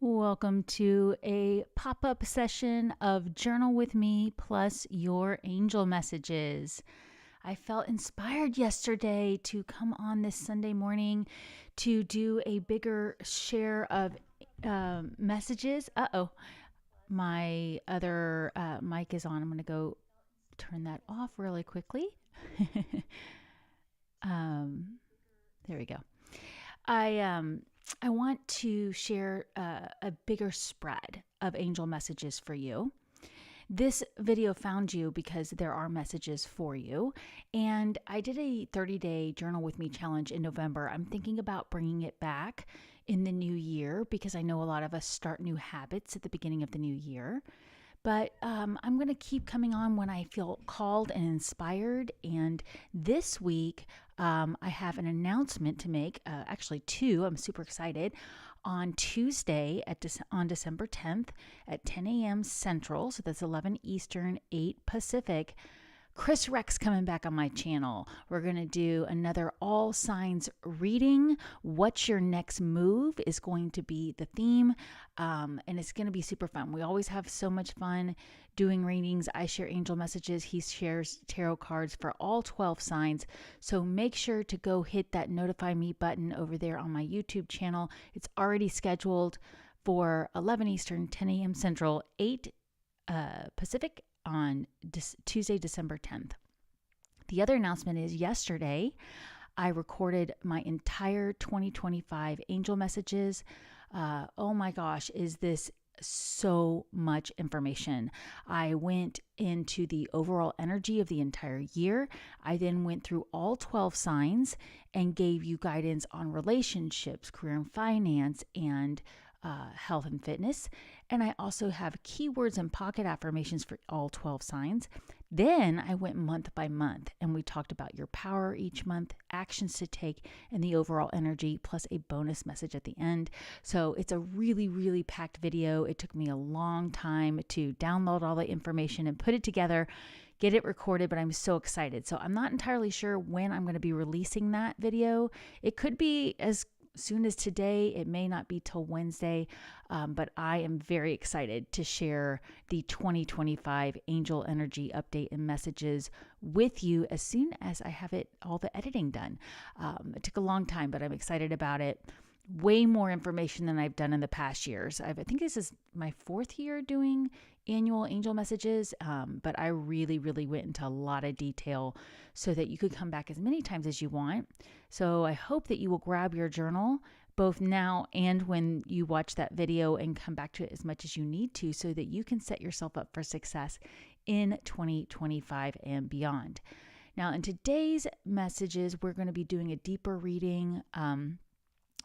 Welcome to a pop-up session of Journal with Me plus your angel messages. I felt inspired yesterday to come on this Sunday morning to do a bigger share of messages. My other mic is on. I'm going to go turn that off really quickly. There we go. I want to share a bigger spread of angel messages for you. This video found you because there are messages for you. And I did a 30-day Journal with Me challenge in November. I'm thinking about bringing it back in the new year because I know a lot of us start new habits at the beginning of the new year. But I'm going to keep coming on when I feel called and inspired. And this week, I have an announcement to make, actually two. I'm super excited. On Tuesday, on December 10th at 10 a.m. Central, so that's 11 Eastern, 8 Pacific, Chris Rex coming back on my channel. We're going to do another all signs reading. What's your next move is going to be the theme, and it's going to be super fun. We always have so much fun doing readings. I share angel messages. He shares tarot cards for all 12 signs. So make sure to go hit that notify me button over there on my YouTube channel. It's already scheduled for 11 Eastern, 10 a.m. Central, 8 Pacific, on Tuesday, December 10th. The other announcement is yesterday, I recorded my entire 2025 angel messages. Oh my gosh, is this so much information. I went into the overall energy of the entire year. I then went through all 12 signs and gave you guidance on relationships, career and finance, and health and fitness. And I also have keywords and pocket affirmations for all 12 signs. Then I went month by month and we talked about your power each month, actions to take, and the overall energy, plus a bonus message at the end. So it's a really, really packed video. It took me a long time to download all the information and put it together, get it recorded, but I'm so excited. So I'm not entirely sure when I'm going to be releasing that video. It could be as soon as today. It may not be till Wednesday, but I am very excited to share the 2025 angel energy update and messages with you as soon as I have all the editing done. It took a long time, but I'm excited about it. Way more information than I've done in the past years. I think this is my 4th year doing annual angel messages, but I really, really went into a lot of detail so that you could come back as many times as you want. So I hope that you will grab your journal both now and when you watch that video and come back to it as much as you need to so that you can set yourself up for success in 2025 and beyond. Now, in today's messages, we're going to be doing a deeper reading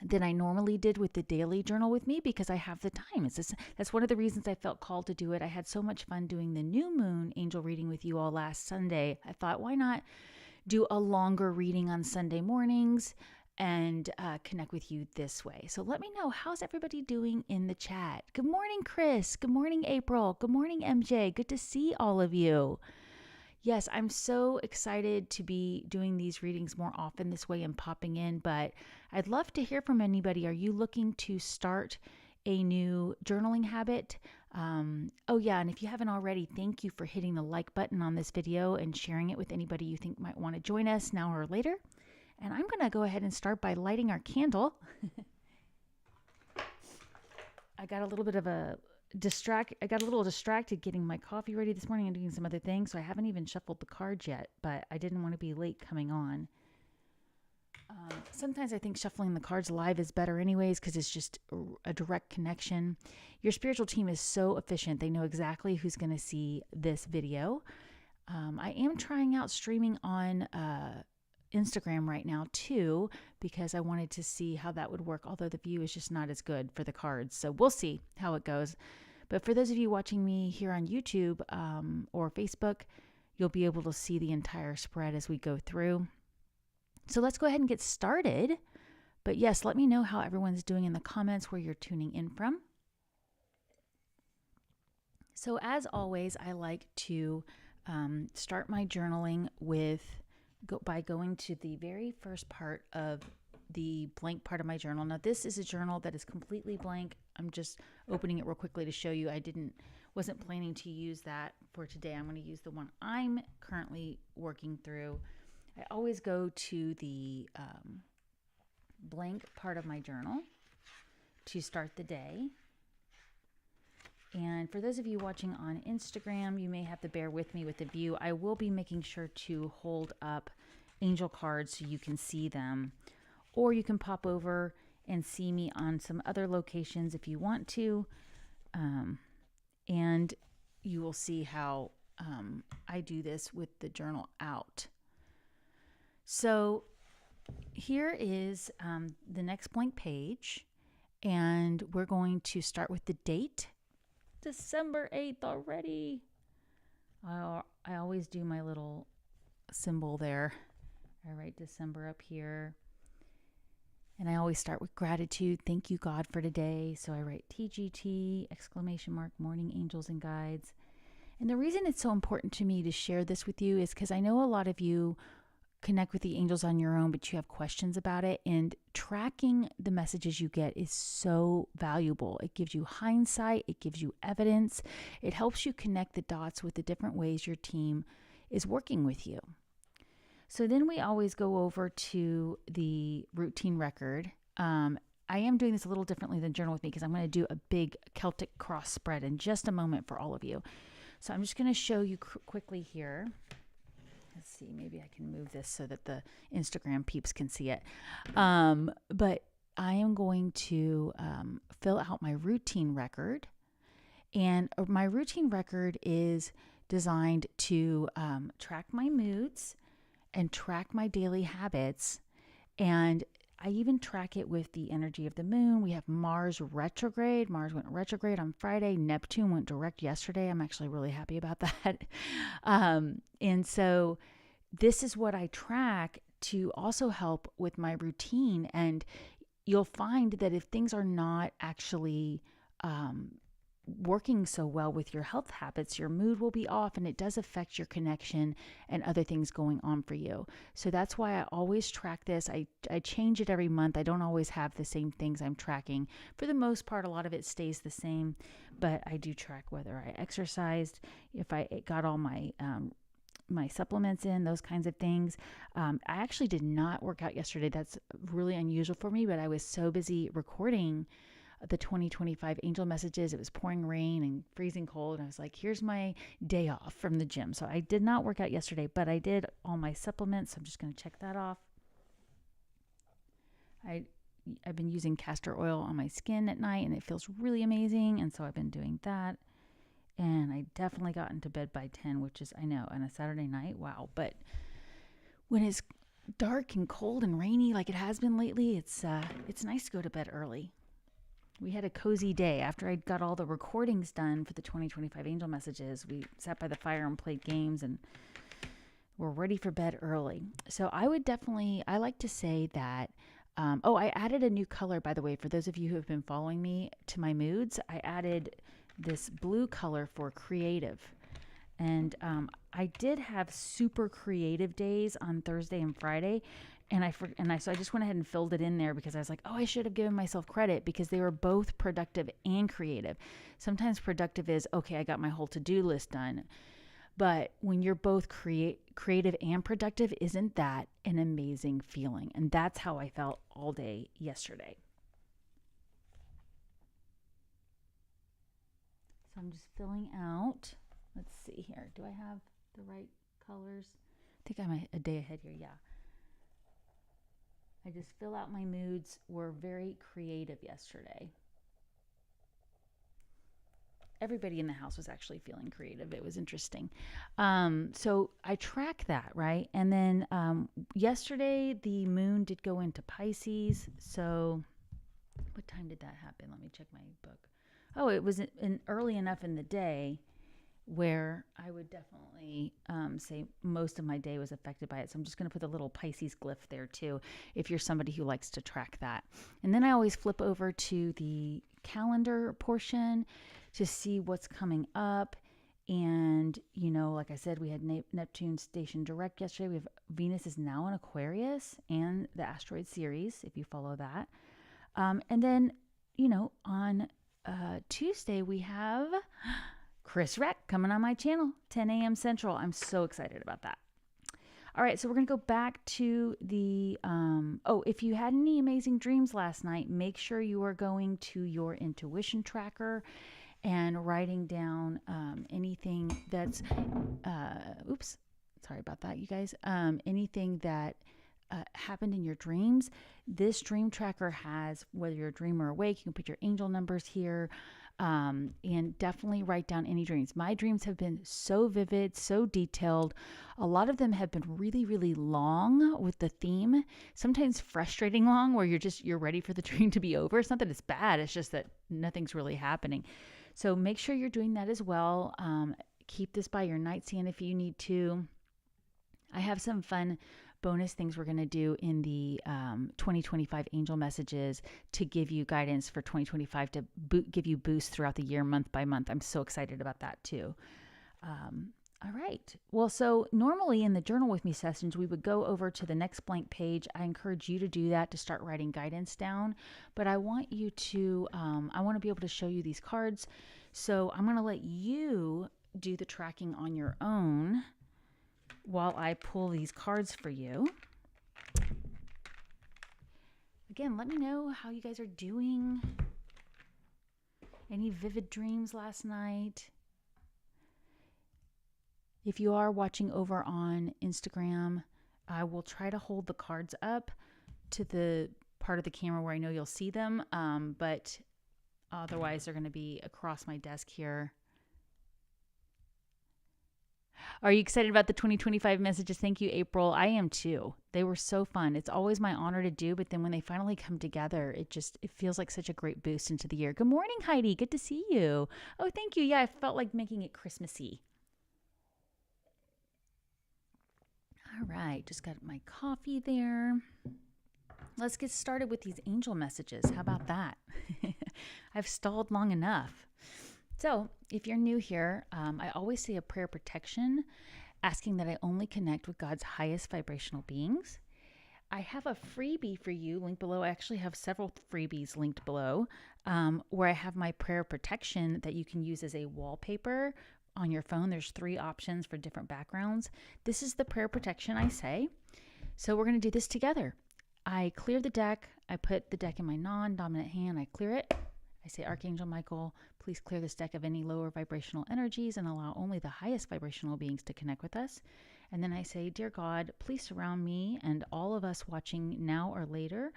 than I normally did with the daily journal with me because I have the time. That's one of the reasons I felt called to do it. I had so much fun doing the new moon angel reading with you all last Sunday. I thought, why not do a longer reading on Sunday mornings and connect with you this way? So let me know, how's everybody doing in the chat? Good morning, Chris. Good morning, April. Good morning, MJ. Good to see all of you. Yes, I'm so excited to be doing these readings more often this way and popping in, but I'd love to hear from anybody. Are you looking to start a new journaling habit? Oh yeah, and if you haven't already, thank you for hitting the like button on this video and sharing it with anybody you think might want to join us now or later. And I'm going to go ahead and start by lighting our candle. I got a little distracted getting my coffee ready this morning and doing some other things, so I haven't even shuffled the cards yet, but I didn't want to be late coming on. Sometimes I think shuffling the cards live is better anyways because it's just a direct connection. Your spiritual team is so efficient. They know exactly who's going to see this video. I am trying out streaming on Instagram right now too because I wanted to see how that would work, although the view is just not as good for the cards. So we'll see how it goes. But for those of you watching me here on YouTube or Facebook, you'll be able to see the entire spread as we go through. So let's go ahead and get started. But yes, let me know how everyone's doing in the comments where you're tuning in from. So as always, I like to start my journaling by going to the very first part of the blank part of my journal. Now, this is a journal that is completely blank. I'm just opening it real quickly to show you. I wasn't planning to use that for today. I'm going to use the one I'm currently working through. I always go to the blank part of my journal to start the day. And for those of you watching on Instagram, you may have to bear with me with the view. I will be making sure to hold up angel cards so you can see them, or you can pop over and see me on some other locations if you want to, and you will see how I do this with the journal out. So here is the next blank page, and we're going to start with the date. December 8th already. I always do my little symbol there. I write December up here. And I always start with gratitude. Thank you, God, for today. So I write TGT, exclamation mark, morning angels and guides. And the reason it's so important to me to share this with you is because I know a lot of you connect with the angels on your own, but you have questions about it. And tracking the messages you get is so valuable. It gives you hindsight. It gives you evidence. It helps you connect the dots with the different ways your team is working with you. So then we always go over to the routine record. I am doing this a little differently than Journal With Me because I'm going to do a big Celtic cross spread in just a moment for all of you. So I'm just going to show you quickly here. Let's see, maybe I can move this so that the Instagram peeps can see it. But I am going to fill out my routine record. And my routine record is designed to track my moods and track my daily habits. And I even track it with the energy of the moon. We have Mars retrograde. Mars went retrograde on Friday. Neptune went direct yesterday. I'm actually really happy about that. And so this is what I track to also help with my routine. And you'll find that if things are not actually working so well with your health habits, your mood will be off, and it does affect your connection and other things going on for you. So that's why I always track this. I change it every month. I don't always have the same things I'm tracking. For the most part, a lot of it stays the same, but I do track whether I exercised, if I got all my my supplements in, those kinds of things. I actually did not work out yesterday. That's really unusual for me, but I was so busy recording the 2025 angel messages. It was pouring rain and freezing cold. And I was like, here's my day off from the gym. So I did not work out yesterday, but I did all my supplements. So I'm just going to check that off. I've been using castor oil on my skin at night, and it feels really amazing. And so I've been doing that. And I definitely got into bed by 10, which is, I know, on a Saturday night. Wow. But when it's dark and cold and rainy like it has been lately, it's nice to go to bed early. We had a cozy day. After I got all the recordings done for the 2025 angel messages, we sat by the fire and played games, and we're ready for bed early. So I like to say that, I added a new color, by the way, for those of you who have been following me to my moods. I added this blue color for creative. And I did have super creative days on Thursday and Friday. So I just went ahead and filled it in there because I was like, oh, I should have given myself credit because they were both productive and creative. Sometimes productive is, okay, I got my whole to-do list done. But when you're both creative and productive, isn't that an amazing feeling? And that's how I felt all day yesterday. So I'm just filling out. Let's see here. Do I have the right colors? I think I'm a day ahead here. Yeah. I just fill out my moods. We're very creative yesterday. Everybody in the house was actually feeling creative. It was interesting. So I track that, right? And then yesterday, the moon did go into Pisces. So what time did that happen? Let me check my book. Oh, it was early enough in the day where I would definitely say most of my day was affected by it. So I'm just going to put a little Pisces glyph there too, if you're somebody who likes to track that. And then I always flip over to the calendar portion to see what's coming up. And, you know, like I said, we had Neptune station direct yesterday. We have Venus is now in Aquarius and the asteroid Ceres, if you follow that. And then, you know, on Tuesday, we have Chris Reck coming on my channel, 10 a.m. Central. I'm so excited about that. All right, so we're going to go back to the, if you had any amazing dreams last night, make sure you are going to your intuition tracker and writing down anything that's, oops, sorry about that, you guys, anything that happened in your dreams. This dream tracker has, whether you're a dreamer or awake, you can put your angel numbers here, and definitely write down any dreams. My dreams have been so vivid, so detailed. A lot of them have been really, really long with the theme, sometimes frustrating long, where you're ready for the dream to be over. It's not that it's bad, it's just that nothing's really happening. So make sure you're doing that as well. Keep this by your nightstand if you need to. I have some fun bonus things we're going to do in the 2025 angel messages to give you guidance for 2025 to give you boosts throughout the year, month by month. I'm so excited about that too. All right. Well, so normally in the Journal With Me sessions, we would go over to the next blank page. I encourage you to do that, to start writing guidance down. But I want you to, I want to be able to show you these cards. So I'm going to let you do the tracking on your own while I pull these cards for you. Again, let me know how you guys are doing. Any vivid dreams last night? If you are watching over on Instagram, I will try to hold the cards up to the part of the camera where I know you'll see them, but otherwise they're going to be across my desk here. Are you excited about the 2025 messages? Thank you, April. I am too. They were so fun. It's always my honor to do, but then when they finally come together, it feels like such a great boost into the year. Good morning, Heidi. Good to see you. Oh, thank you. Yeah, I felt like making it Christmassy. All right, just got my coffee there. Let's get started with these angel messages. How about that? I've stalled long enough. So if you're new here, I always say a prayer protection, asking that I only connect with God's highest vibrational beings. I have a freebie for you linked below. I actually have several freebies linked below, where I have my prayer protection that you can use as a wallpaper on your phone. There's 3 options for different backgrounds. This is the prayer protection I say. So we're going to do this together. I clear the deck. I put the deck in my non-dominant hand. I clear it. I say, Archangel Michael, please clear this deck of any lower vibrational energies and allow only the highest vibrational beings to connect with us. And then I say, dear God, please surround me and all of us watching now or later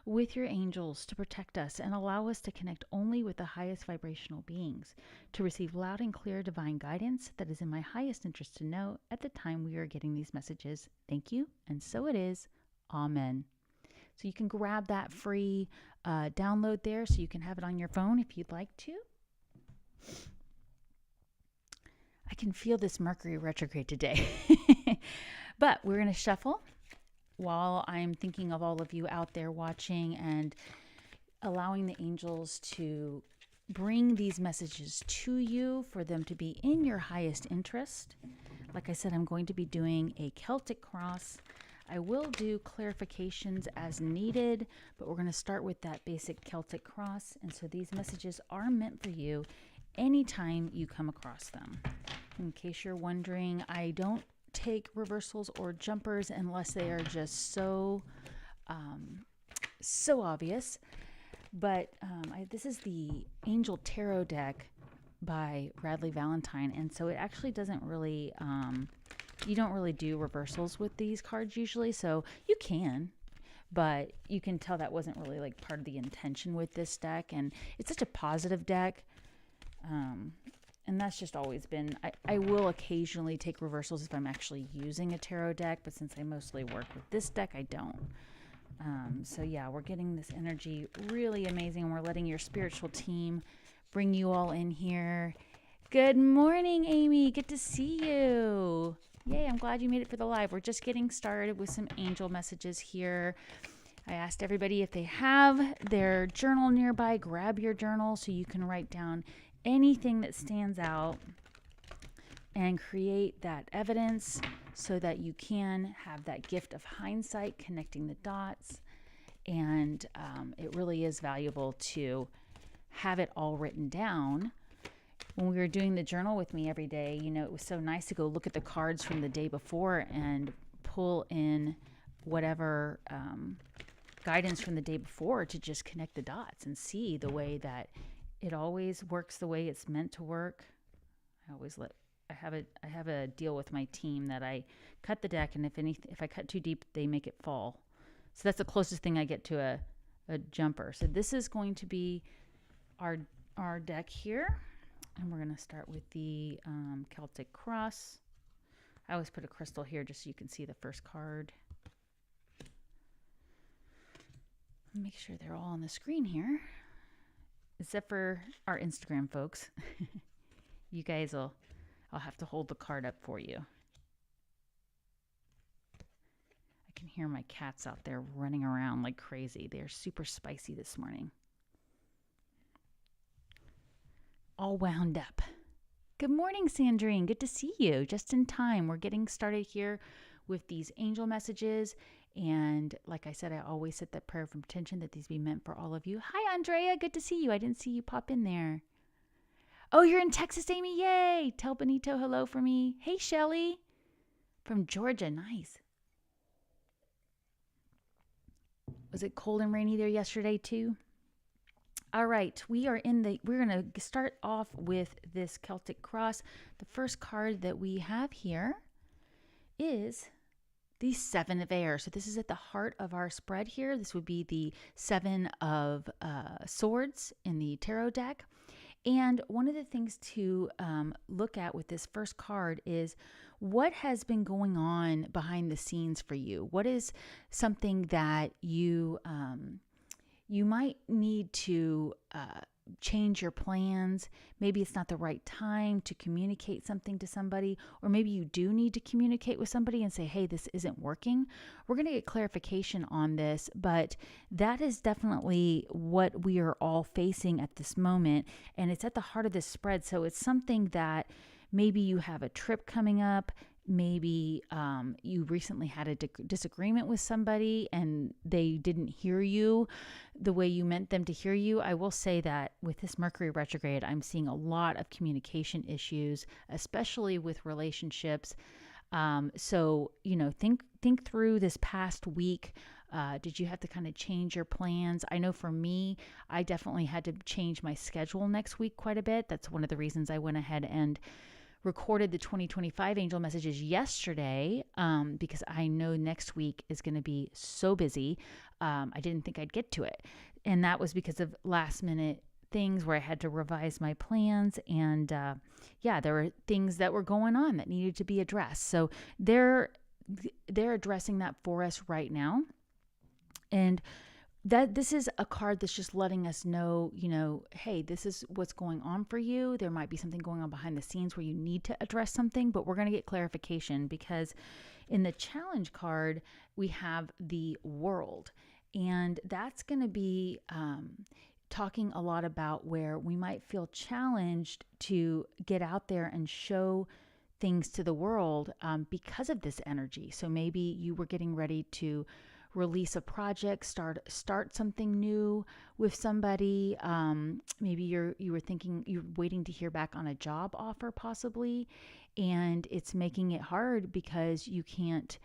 with your angels to protect us and allow us to connect only with the highest vibrational beings, to receive loud and clear divine guidance that is in my highest interest to know at the time we are getting these messages. Thank you. And so it is. Amen. So you can grab that free download there so you can have it on your phone if you'd like to. I can feel this Mercury retrograde today. But we're going to shuffle while I'm thinking of all of you out there watching and allowing the angels to bring these messages to you for them to be in your highest interest. Like I said, I'm going to be doing a Celtic cross. I will do clarifications as needed, but we're going to start with that basic Celtic cross. And so these messages are meant for you anytime you come across them. In case you're wondering, I don't take reversals or jumpers unless they are just so obvious. But this is the Angel Tarot deck by Radley Valentine, and so it actually doesn't really you don't really do reversals with these cards usually, so you can, but you can tell that wasn't really like part of the intention with this deck. And it's such a positive deck, and that's just always been, I will occasionally take reversals if I'm actually using a tarot deck, but since I mostly work with this deck, I don't. So yeah, we're getting this energy really amazing, and we're letting your spiritual team bring you all in here. Good morning, Amy. Good to see you. Yay, I'm glad you made it for the live. We're just getting started with some angel messages here. I asked everybody if they have their journal nearby, grab your journal so you can write down anything that stands out. and create that evidence so that you can have that gift of hindsight, connecting the dots. And it really is valuable to have it all written down. When we were doing the journal with me every day, you know, it was so nice to go look at the cards from the day before and pull in whatever guidance from the day before to just connect the dots and see the way that it always works the way it's meant to work. I have a deal with my team that I cut the deck, and if I cut too deep, they make it fall. So that's the closest thing I get to a jumper. So this is going to be our deck here. And we're going to start with the Celtic Cross. I always put a crystal here just so you can see the first card. Make sure they're all on the screen here. Except for our Instagram folks. You guys I'll have to hold the card up for you. I can hear my cats out there running around like crazy. They're super spicy this morning. All wound up. Good morning, Sandrine. Good to see you. Just in time. We're getting started here with these angel messages. And like I said, I always set that prayer of intention that these be meant for all of you. Hi, Andrea. Good to see you. I didn't see you pop in there. Oh, you're in Texas, Amy. Yay. Tell Benito hello for me. Hey, Shelly. From Georgia. Nice. Was it cold and rainy there yesterday too? All right, we're going to start off with this Celtic Cross. The first card that we have here is the Seven of Air. So this is at the heart of our spread here. This would be the Seven of Swords in the tarot deck. And one of the things to look at with this first card is what has been going on behind the scenes for you. What is something that you might need to change your plans. Maybe it's not the right time to communicate something to somebody, or maybe you do need to communicate with somebody and say, hey, this isn't working. We're going to get clarification on this, but that is definitely what we are all facing at this moment, and it's at the heart of this spread. So it's something that maybe you have a trip coming up. Maybe you recently had a disagreement with somebody and they didn't hear you the way you meant them to hear you. I will say that with this Mercury retrograde, I'm seeing a lot of communication issues, especially with relationships. So, you know, think through this past week. Did you have to kind of change your plans? I know for me, I definitely had to change my schedule next week quite a bit. That's one of the reasons I went ahead and recorded the 2025 angel messages yesterday because I know next week is going to be so busy. I didn't think I'd get to it. And that was because of last minute things where I had to revise my plans. And there were things that were going on that needed to be addressed. So they're addressing that for us right now. And that this is a card that's just letting us know, you know, hey, this is what's going on for you. There might be something going on behind the scenes where you need to address something, but we're going to get clarification because in the challenge card, we have the World. And that's going to be talking a lot about where we might feel challenged to get out there and show things to the world because of this energy. So maybe you were getting ready to release a project, start something new with somebody. Maybe you were thinking you're waiting to hear back on a job offer possibly, and it's making it hard because you can't,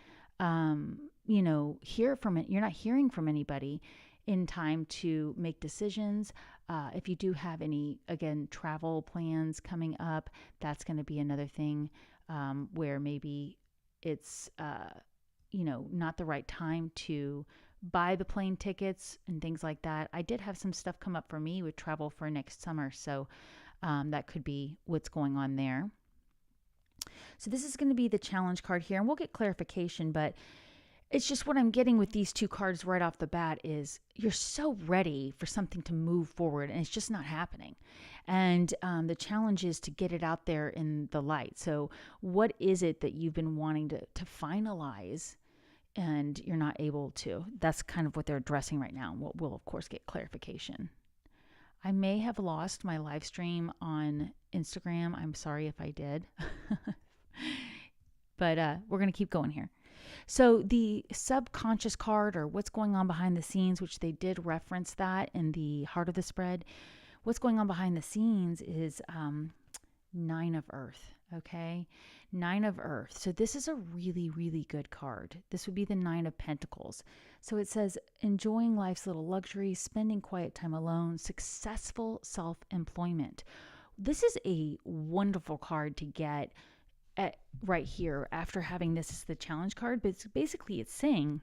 hear from it. You're not hearing from anybody in time to make decisions. If you do have any, again, travel plans coming up, that's going to be another thing where maybe it's not the right time to buy the plane tickets and things like that. I did have some stuff come up for me with travel for next summer, so that could be what's going on there. So this is going to be the challenge card here, and we'll get clarification, but it's just what I'm getting with these two cards right off the bat is you're so ready for something to move forward, and it's just not happening. And the challenge is to get it out there in the light. So what is it that you've been wanting to finalize and you're not able to? That's kind of what they're addressing right now. We'll of course get clarification. I may have lost my live stream on Instagram. I'm sorry if I did. But we're going to keep going here. So the subconscious card, or what's going on behind the scenes, which they did reference that in the heart of the spread, what's going on behind the scenes is Nine of Earth. Okay, Nine of Earth. So this is a really, really good card. This would be the Nine of Pentacles. So it says enjoying life's little luxuries, spending quiet time alone, successful self-employment. This is a wonderful card to get right here after having this as the challenge card. But basically it's saying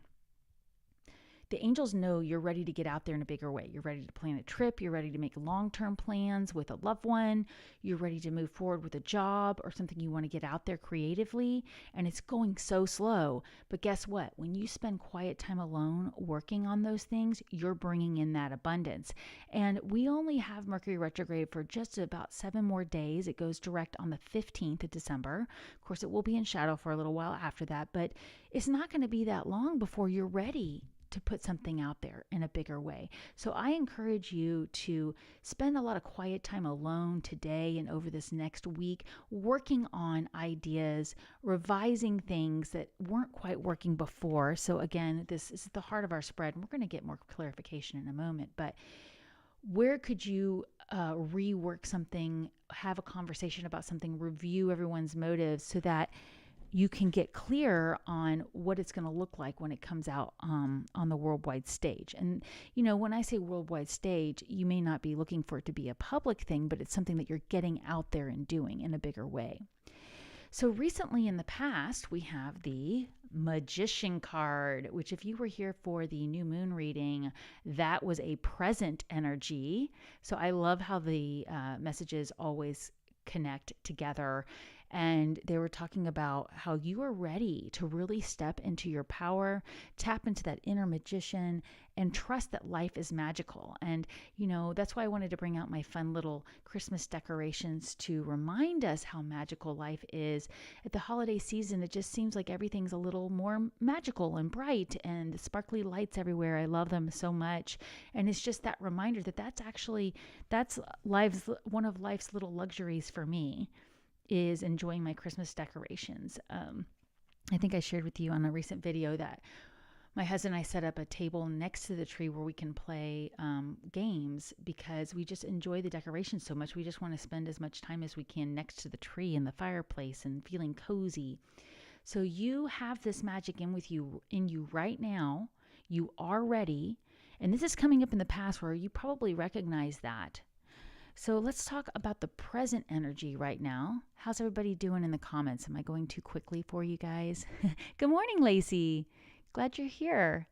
the angels know you're ready to get out there in a bigger way. You're ready to plan a trip. You're ready to make long-term plans with a loved one. You're ready to move forward with a job or something you want to get out there creatively. And it's going so slow. But guess what? When you spend quiet time alone working on those things, you're bringing in that abundance. And we only have Mercury retrograde for just about 7 more days. It goes direct on the 15th of December. Of course, it will be in shadow for a little while after that, but it's not going to be that long before you're ready to put something out there in a bigger way. So I encourage you to spend a lot of quiet time alone today and over this next week, working on ideas, revising things that weren't quite working before. So again, this is the heart of our spread, and we're going to get more clarification in a moment, but where could you rework something, have a conversation about something, review everyone's motives so that you can get clear on what it's going to look like when it comes out on the worldwide stage. And, you know, when I say worldwide stage, you may not be looking for it to be a public thing, but it's something that you're getting out there and doing in a bigger way. So recently in the past, we have the Magician card, which if you were here for the new moon reading, that was a present energy. So I love how the messages always connect together. And they were talking about how you are ready to really step into your power, tap into that inner magician, and trust that life is magical. And, you know, that's why I wanted to bring out my fun little Christmas decorations to remind us how magical life is. At the holiday season, it just seems like everything's a little more magical and bright, and the sparkly lights everywhere. I love them so much. And it's just that reminder that that's one of life's little luxuries for me, is enjoying my Christmas decorations. I think I shared with you on a recent video that my husband and I set up a table next to the tree where we can play games, because we just enjoy the decorations so much. We just want to spend as much time as we can next to the tree and the fireplace and feeling cozy. So you have this magic in you right now. You are ready. And this is coming up in the past where you probably recognize that. So let's talk about the present energy right now. How's everybody doing in the comments? Am I going too quickly for you guys? Good morning, Lacey. Glad you're here.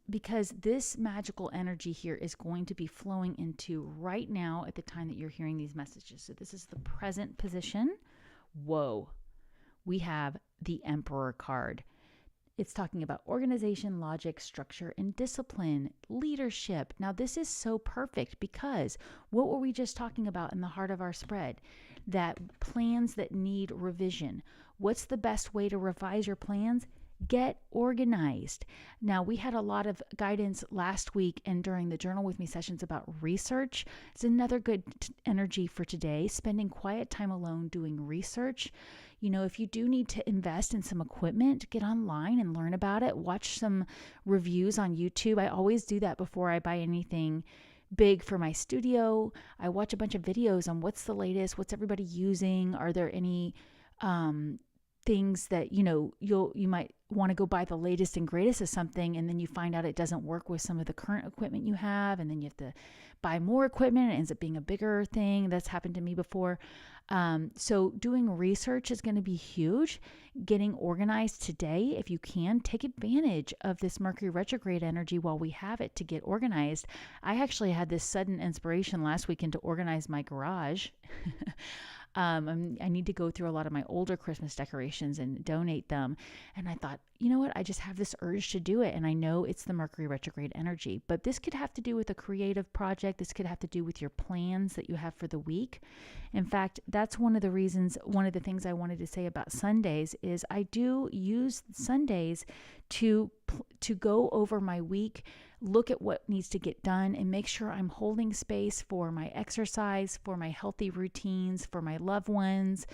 Because this magical energy here is going to be flowing into right now at the time that you're hearing these messages. So this is the present position. Whoa. We have the Emperor card. It's talking about organization, logic, structure, and discipline, leadership. Now, this is so perfect because what were we just talking about in the heart of our spread? That plans that need revision. What's the best way to revise your plans? Get organized. Now, we had a lot of guidance last week and during the Journal With Me sessions about research. It's another good energy for today, spending quiet time alone doing research. You know, if you do need to invest in some equipment, get online and learn about it. Watch some reviews on YouTube. I always do that before I buy anything big for my studio. I watch a bunch of videos on what's the latest, what's everybody using. Are there any things that, you know, you might want to go buy the latest and greatest of something, and then you find out it doesn't work with some of the current equipment you have, and then you have to buy more equipment. It ends up being a bigger thing. That's happened to me before. So doing research is going to be huge. Getting organized today, if you can, take advantage of this Mercury retrograde energy while we have it to get organized. I actually had this sudden inspiration last weekend to organize my garage. I need to go through a lot of my older Christmas decorations and donate them. And I thought, you know what? I just have this urge to do it. And I know it's the Mercury retrograde energy, but this could have to do with a creative project. This could have to do with your plans that you have for the week. In fact, that's one of the things I wanted to say about Sundays is I do use Sundays to go over my week, look at what needs to get done and make sure I'm holding space for my exercise, for my healthy routines, for my loved ones.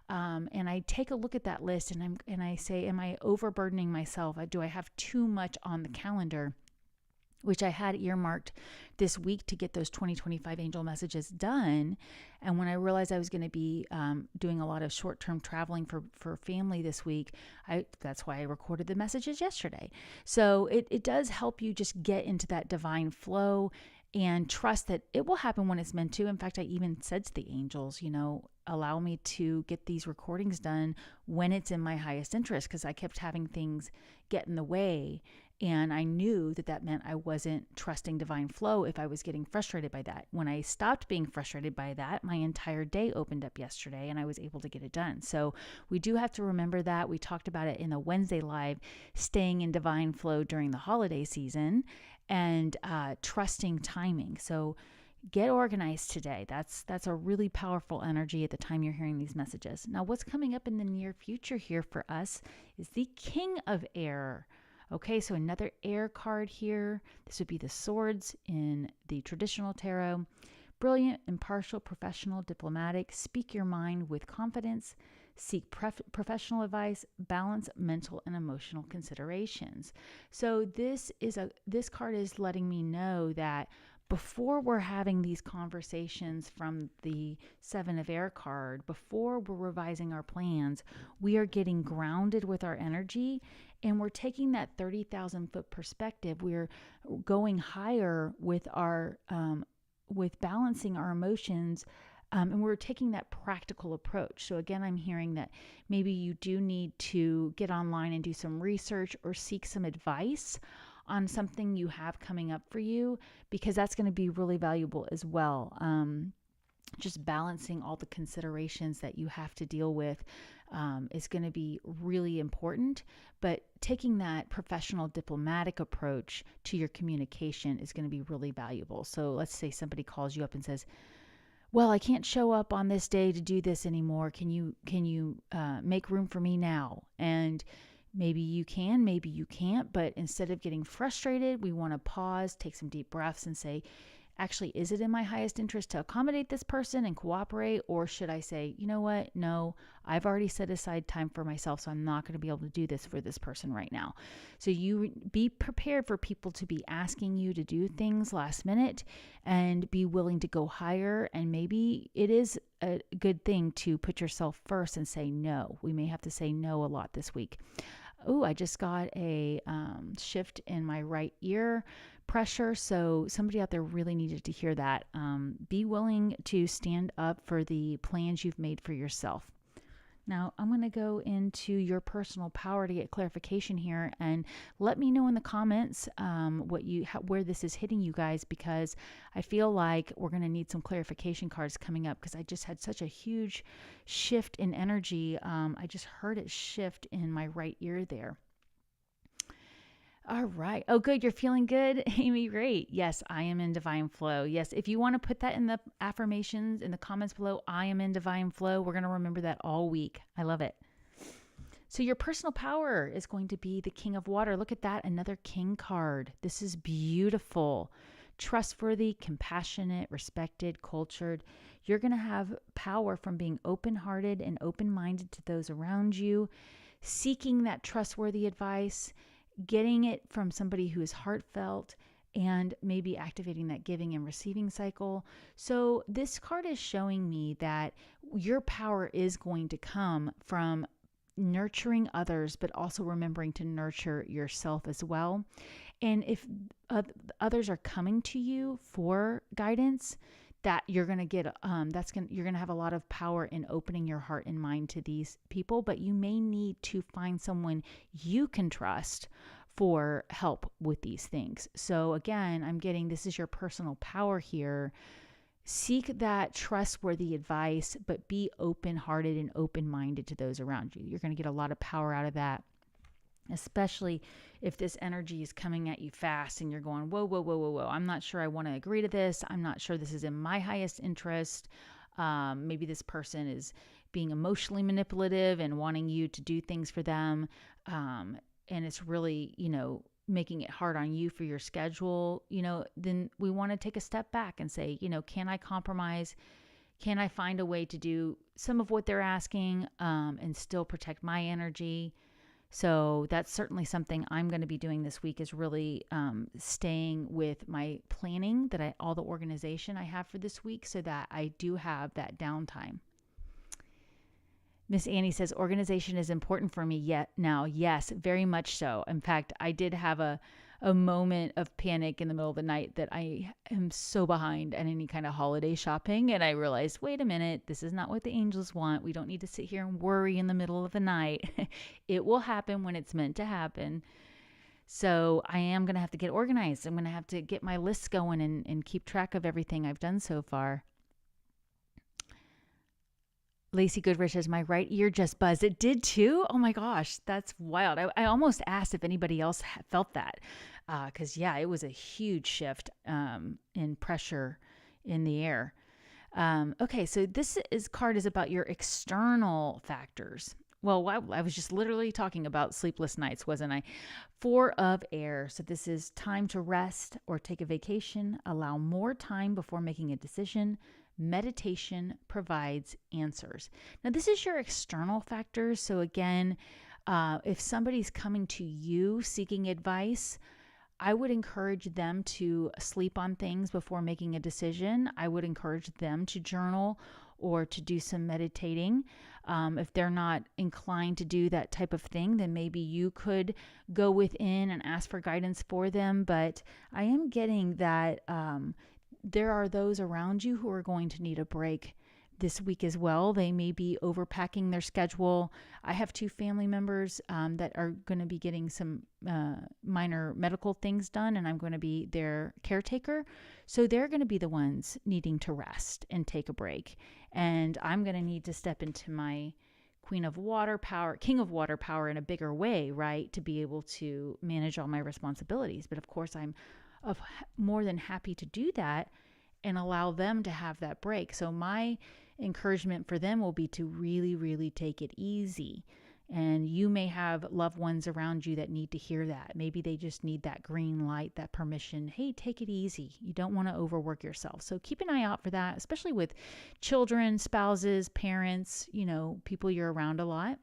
And I take a look at that list and I say, am I overburdening myself? Do I have too much on the calendar? Which I had earmarked this week to get those 2025 angel messages done. And when I realized I was going to be doing a lot of short-term traveling for family this week, that's why I recorded the messages yesterday. So it does help you just get into that divine flow and trust that it will happen when it's meant to. In fact, I even said to the angels, allow me to get these recordings done when it's in my highest interest, because I kept having things get in the way. And I knew that meant I wasn't trusting divine flow if I was getting frustrated by that. When I stopped being frustrated by that, my entire day opened up yesterday and I was able to get it done. So we do have to remember that. We talked about it in the Wednesday live, staying in divine flow during the holiday season and trusting timing. So get organized today. That's a really powerful energy at the time you're hearing these messages. Now, what's coming up in the near future here for us is the King of Air. Okay, so another air card here. This would be the swords in the traditional tarot. Brilliant, impartial, professional, diplomatic. Speak your mind with confidence. Seek professional advice. Balance mental and emotional considerations. So this card is letting me know that before we're having these conversations from the Seven of Air card, before we're revising our plans, we are getting grounded with our energy and we're taking that 30,000 foot perspective. We're going higher with our, with balancing our emotions. And we're taking that practical approach. So again, I'm hearing that maybe you do need to get online and do some research or seek some advice on something you have coming up for you, because that's going to be really valuable as well. Just balancing all the considerations that you have to deal with is going to be really important. But taking that professional diplomatic approach to your communication is going to be really valuable. So let's say somebody calls you up and says, well, I can't show up on this day to do this anymore. Can you make room for me now? And maybe you can, maybe you can't, but instead of getting frustrated, we want to pause, take some deep breaths and say, actually, is it in my highest interest to accommodate this person and cooperate? Or should I say, you know what? No, I've already set aside time for myself, so I'm not going to be able to do this for this person right now. So you be prepared for people to be asking you to do things last minute and be willing to go higher. And maybe it is a good thing to put yourself first and say no. We may have to say no a lot this week. Oh, I just got a shift in my right ear pressure. So somebody out there really needed to hear that. Be willing to stand up for the plans you've made for yourself. Now, I'm going to go into your personal power to get clarification here, and let me know in the comments where this is hitting you guys, because I feel like we're going to need some clarification cards coming up, because I just had such a huge shift in energy. I just heard it shift in my right ear there. All right. Oh, good. You're feeling good, Amy. Great. Yes, I am in divine flow. Yes. If you want to put that in the affirmations in the comments below, I am in divine flow. We're going to remember that all week. I love it. So your personal power is going to be the King of Water. Look at that. Another King card. This is beautiful. Trustworthy, compassionate, respected, cultured. You're going to have power from being open-hearted and open-minded to those around you, seeking that trustworthy advice, getting it from somebody who is heartfelt, and maybe activating that giving and receiving cycle. So this card is showing me that your power is going to come from nurturing others, but also remembering to nurture yourself as well. And if others are coming to you for guidance, that you're going to get, you're going to have a lot of power in opening your heart and mind to these people, but you may need to find someone you can trust for help with these things. So again, I'm getting, this is your personal power here. Seek that trustworthy advice, but be open-hearted and open-minded to those around you. You're going to get a lot of power out of that, especially if this energy is coming at you fast and you're going, whoa, whoa, whoa, whoa, whoa. I'm not sure I want to agree to this. I'm not sure this is in my highest interest. Maybe this person is being emotionally manipulative and wanting you to do things for them. And it's really, making it hard on you for your schedule, then we want to take a step back and say, can I compromise? Can I find a way to do some of what they're asking and still protect my energy? So that's certainly something I'm going to be doing this week, is really staying with my planning, all the organization I have for this week, so that I do have that downtime. Miss Annie says, organization is important for me yet now. Yes, very much so. In fact, I did have a moment of panic in the middle of the night that I am so behind on any kind of holiday shopping. And I realized, wait a minute, this is not what the angels want. We don't need to sit here and worry in the middle of the night. It will happen when it's meant to happen. So I am going to have to get organized. I'm going to have to get my lists going and keep track of everything I've done so far. Lacey Goodrich says, my right ear just buzzed. It did too? Oh my gosh, that's wild. I almost asked if anybody else felt that. Because, it was a huge shift in pressure in the air. Okay, so this card is about your external factors. Well, I was just literally talking about sleepless nights, wasn't I? 4 of air. So this is time to rest or take a vacation. Allow more time before making a decision. Meditation provides answers. Now, this is your external factors. So again, if somebody's coming to you seeking advice, I would encourage them to sleep on things before making a decision. I would encourage them to journal or to do some meditating. If they're not inclined to do that type of thing, then maybe you could go within and ask for guidance for them. But I am getting that there are those around you who are going to need a break this week as well. They may be overpacking their schedule. I have 2 family members that are going to be getting some minor medical things done, and I'm going to be their caretaker. So they're going to be the ones needing to rest and take a break. And I'm going to need to step into my king of water power in a bigger way, right? To be able to manage all my responsibilities. But of course, I'm more than happy to do that and allow them to have that break. So my encouragement for them will be to really, really take it easy. And you may have loved ones around you that need to hear that. Maybe they just need that green light, that permission. Hey, take it easy. You don't want to overwork yourself. So keep an eye out for that, especially with children, spouses, parents, people you're around a lot.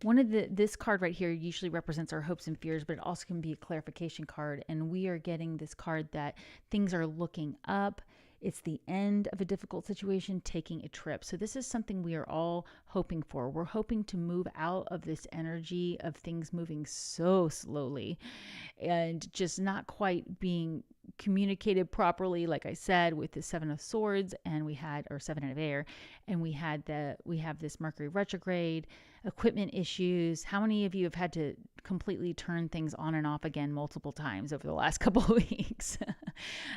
This card right here usually represents our hopes and fears, but it also can be a clarification card. And we are getting this card that things are looking up. It's the end of a difficult situation, taking a trip. So this is something we are all hoping for. We're hoping to move out of this energy of things moving so slowly and just not quite being communicated properly, like I said, with the 7 of Swords or 7 of Air, and we have this Mercury retrograde, equipment issues. How many of you have had to completely turn things on and off again multiple times over the last couple of weeks?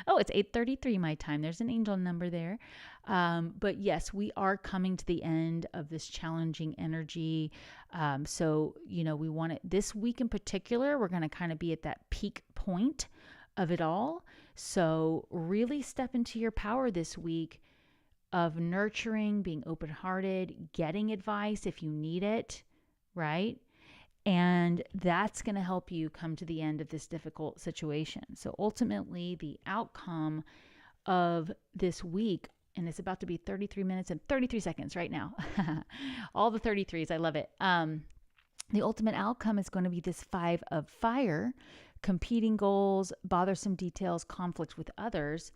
Oh, it's 8:33 my time. There's an angel number there. But yes, we are coming to the end of this challenging energy. So, we want it this week in particular. We're going to kind of be at that peak point of it all. So really step into your power this week of nurturing, being open-hearted, getting advice if you need it, right? And that's going to help you come to the end of this difficult situation. So ultimately, the outcome of this week, and it's about to be 33 minutes and 33 seconds right now. All the 33s, I love it. The ultimate outcome is going to be this 5 of Fire, competing goals, bothersome details, conflict with others.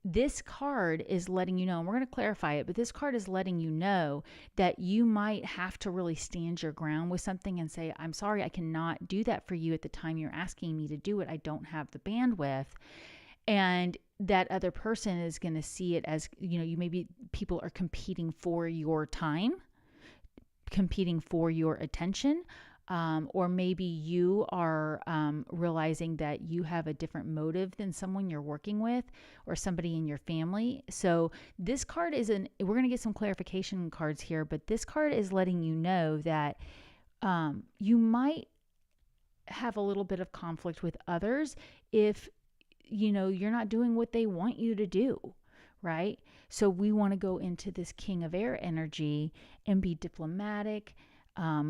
This card is letting you know, and we're going to clarify it, but this card is letting you know that you might have to really stand your ground with something and say, I'm sorry, I cannot do that for you at the time you're asking me to do it. I don't have the bandwidth. And that other person is going to see it as, people are competing for your time, competing for your attention. Or maybe you are realizing that you have a different motive than someone you're working with or somebody in your family. So this card we're going to get some clarification cards here, but this card is letting you know that you might have a little bit of conflict with others if, you're not doing what they want you to do, right? So we want to go into this King of Air energy and be diplomatic,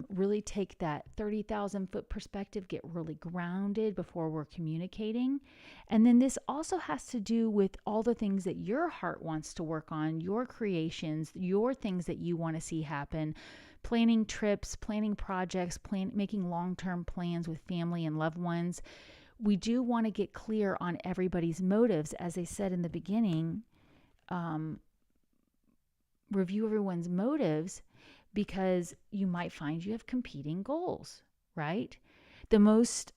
Really take that 30,000 foot perspective, get really grounded before we're communicating. And then this also has to do with all the things that your heart wants to work on, your creations, your things that you want to see happen, planning trips, planning projects, making long-term plans with family and loved ones. We do want to get clear on everybody's motives. As I said in the beginning, review everyone's motives, because you might find you have competing goals, right? The most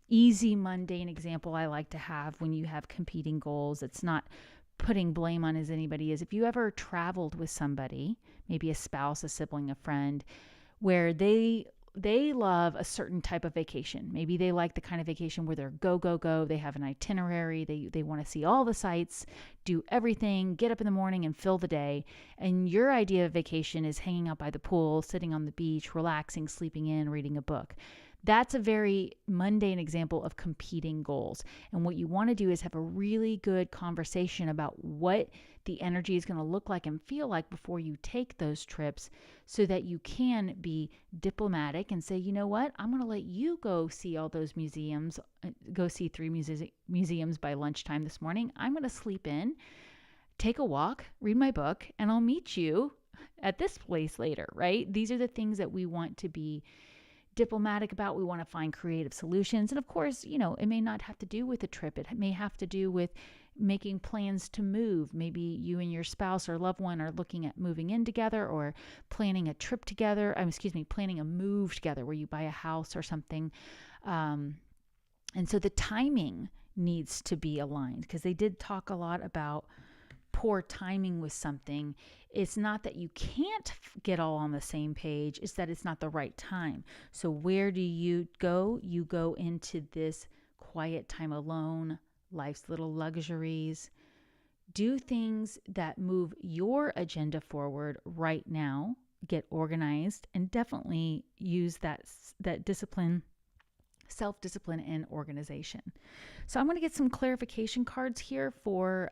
easy, mundane example I like to have when you have competing goals, it's not putting blame on as anybody, is if you ever traveled with somebody, maybe a spouse, a sibling, a friend, where they love a certain type of vacation. Maybe they like the kind of vacation where they're go, go, go. They have an itinerary. They want to see all the sights, do everything, get up in the morning and fill the day. And your idea of vacation is hanging out by the pool, sitting on the beach, relaxing, sleeping in, reading a book. That's a very mundane example of competing goals. And what you want to do is have a really good conversation about what the energy is going to look like and feel like before you take those trips, so that you can be diplomatic and say, you know what, I'm going to let you go see all those museums, go see 3 museums by lunchtime this morning. I'm going to sleep in, take a walk, read my book, and I'll meet you at this place later, right? These are the things that we want to be diplomatic about. We want to find creative solutions. And of course, it may not have to do with a trip. It may have to do with making plans to move. Maybe you and your spouse or loved one are looking at moving in together, or planning a trip together. Planning a move together where you buy a house or something. And so the timing needs to be aligned, because they did talk a lot about poor timing with something. It's not that you can't get all on the same page, it's that it's not the right time. So where do you go? You go into this quiet time alone, life's little luxuries. Do things that move your agenda forward right now. Get organized, and definitely use that discipline, self-discipline, and organization. So I'm going to get some clarification cards here for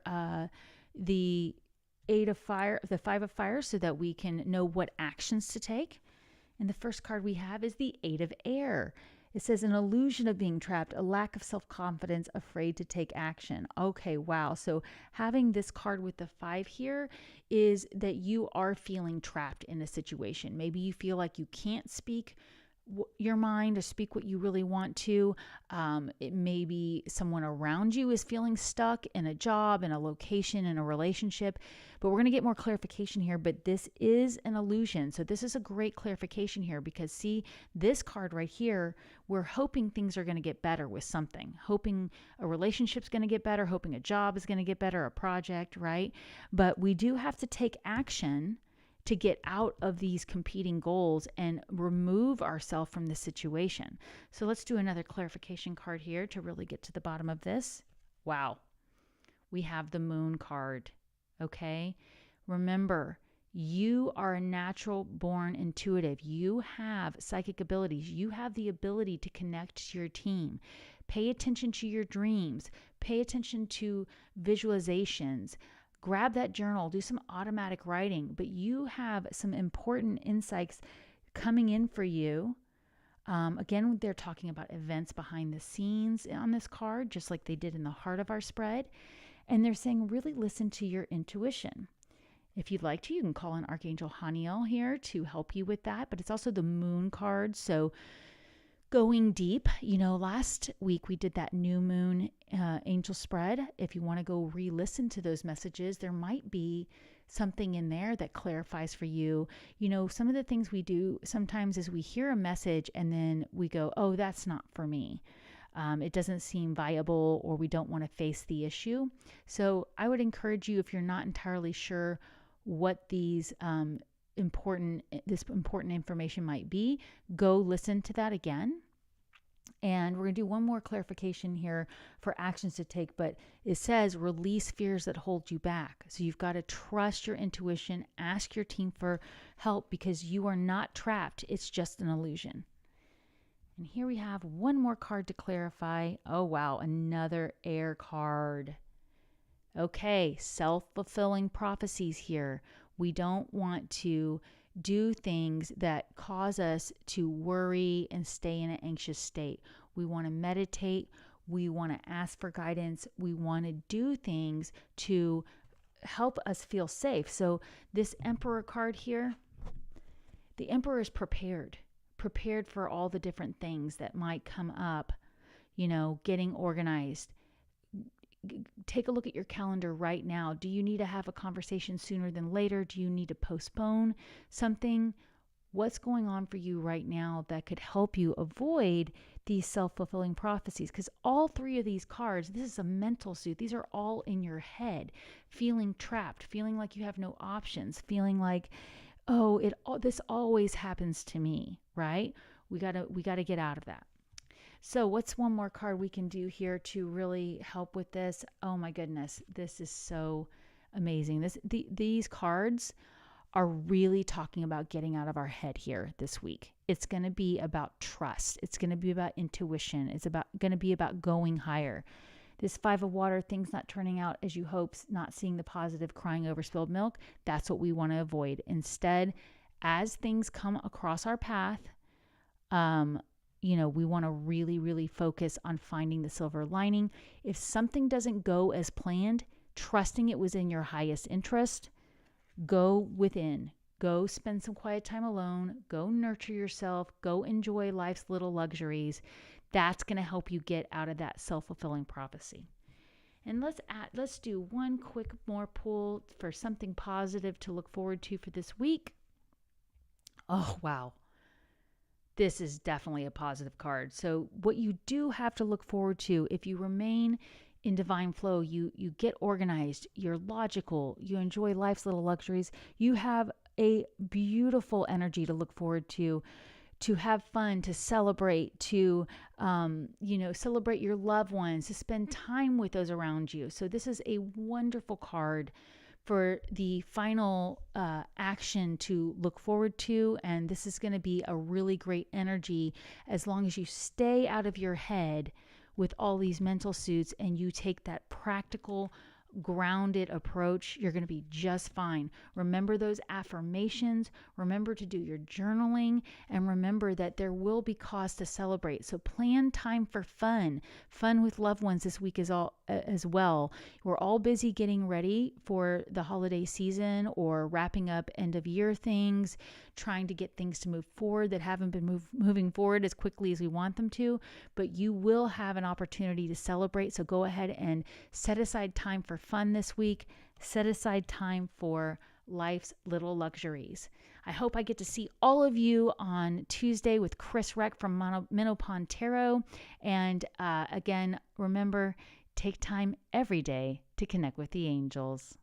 the 8 of fire, the 5 of fire, so that we can know what actions to take. And the first card we have is the 8 of air. It says an illusion of being trapped, a lack of self-confidence, afraid to take action. Okay, wow. So having this card with the 5 here is that you are feeling trapped in a situation. Maybe you feel like you can't speak your mind or speak what you really want to. It may be someone around you is feeling stuck in a job, in a location, in a relationship. But we're going to get more clarification here. But this is an illusion. So this is a great clarification here, because see, this card right here, we're hoping things are going to get better with something. Hoping a relationship's going to get better, hoping a job is going to get better, a project, right? But we do have to take action to get out of these competing goals and remove ourselves from the situation. So let's do another clarification card here to really get to the bottom of this. Wow. We have the Moon card. Okay. Remember, you are a natural born intuitive. You have psychic abilities. You have the ability to connect to your team. Pay attention to your dreams. Pay attention to visualizations. Grab that journal, do some automatic writing, but you have some important insights coming in for you. Again, they're talking about events behind the scenes on this card, just like they did in the heart of our spread. And they're saying, really listen to your intuition. If you'd like to, you can call in Archangel Haniel here to help you with that. But it's also the Moon card. So going deep, last week we did that new moon angel spread. If you want to go re-listen to those messages, there might be something in there that clarifies for you. Some of the things we do sometimes is we hear a message and then we go, oh, that's not for me. It doesn't seem viable, or we don't want to face the issue. So I would encourage you, if you're not entirely sure what these important information might be, go listen to that again. And we're going to do one more clarification here for actions to take, but it says release fears that hold you back. So you've got to trust your intuition, ask your team for help, because you are not trapped. It's just an illusion. And here we have one more card to clarify. Oh, wow, another air card. Okay, self-fulfilling prophecies here. We don't want to do things that cause us to worry and stay in an anxious state. We want to meditate. We want to ask for guidance. We want to do things to help us feel safe. So this Emperor card here, the Emperor is prepared for all the different things that might come up, getting organized. Take a look at your calendar right now. Do you need to have a conversation sooner than later? Do you need to postpone something? What's going on for you right now that could help you avoid these self-fulfilling prophecies? Because all three of these cards, this is a mental suit. These are all in your head, feeling trapped, feeling like you have no options, feeling like, this always happens to me, right? We gotta get out of that. So what's one more card we can do here to really help with this? Oh my goodness, this is so amazing. These cards are really talking about getting out of our head here this week. It's going to be about trust. It's going to be about intuition. It's going to be about going higher. This Five of Water, things not turning out as you hope, not seeing the positive, crying over spilled milk, that's what we want to avoid. Instead, as things come across our path, we want to really, really focus on finding the silver lining. If something doesn't go as planned, trusting it was in your highest interest, go within. Go spend some quiet time alone. Go nurture yourself. Go enjoy life's little luxuries. That's going to help you get out of that self-fulfilling prophecy. And let's do one quick more pull for something positive to look forward to for this week. Oh, wow. This is definitely a positive card. So what you do have to look forward to, if you remain in divine flow, you get organized, you're logical, you enjoy life's little luxuries, you have a beautiful energy to look forward to have fun, to celebrate, to celebrate your loved ones, to spend time with those around you. So this is a wonderful card for the final action to look forward to. And this is going to be a really great energy as long as you stay out of your head with all these mental suits and you take that practical, grounded approach. You're going to be just fine. Remember those affirmations. Remember to do your journaling, and remember that there will be cause to celebrate. So plan time for fun with loved ones this week as well. We're all busy getting ready for the holiday season or wrapping up end of year things, trying to get things to move forward that haven't been moving forward as quickly as we want them to, but you will have an opportunity to celebrate. So go ahead and set aside time for fun this week. Set aside time for life's little luxuries. I hope I get to see all of you on Tuesday with Chris Reck from Minnow Pond Tarot. And again, remember, take time every day to connect with the angels.